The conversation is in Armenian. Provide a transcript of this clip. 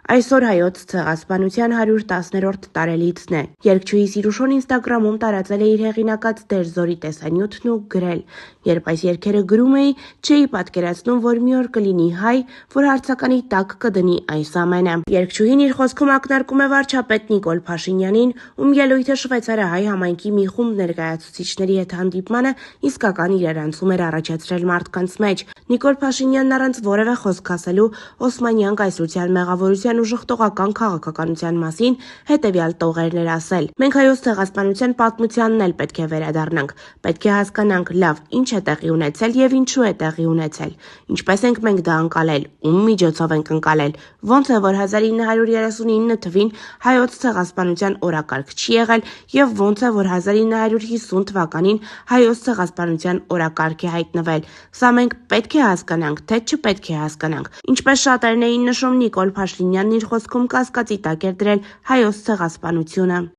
Այսօր հայոց ցեղասպանության 110-րդ տարելիցն է։ Երգչուհի Սիրուշոն ինստագրամում տարածել է իր հեղինակած «Դերձորի» տեսանյութն ու գրել. «Երբ այս երգերը գրում էի, չէի պատկերացնում, որ մի օր կլինի հայ, որ հարցականի տակ կդնի այս ամենը»։ Երգչուհին իր խոսքում ակնարկում է վարչապետ Նիկոլ Փաշինյանին, ում ելույթը շվեյցարահայ համայնքի մի խումբ ներկայացուցիչների հետ հանդիպմանը իսկական իրարանցում էր առաջացրել մարդկանց մեջ։ Նիկոլ Փաշինյանն առանց որևէ խոսք ասելու Օսմանյան կայսրության մեղավորության ու ժխտողական քաղաքականության մասին հետևյալ տողերն էր ասել. «Մենք հայոց ցեղասպանության պատմությանն էլ պետք է վերադառնանք, պետք է հասկանանք լավ ինչ է տեղի ունեցել եւ ինչու է տեղի ունեցել, ինչպես ենք մենք դա անցալել, ում միջոցով ենք անցալել, ոնց է որ 1939 թվին հայոց ցեղասպանության օրակարգ չի եղել եւ ոնց է որ 1950 թվականին հայոց ցեղասպանության օրակարգ է հայտնվել։ Սա մենք պետք է հասկանանք, թե չպետք է հասկանանք»։ Ինչպես շատերն էին նշում, Նիկոլ Փաշինյանն իր խոսքում կասկածի տակ էր դրել հայոց ցեղասպանությունը։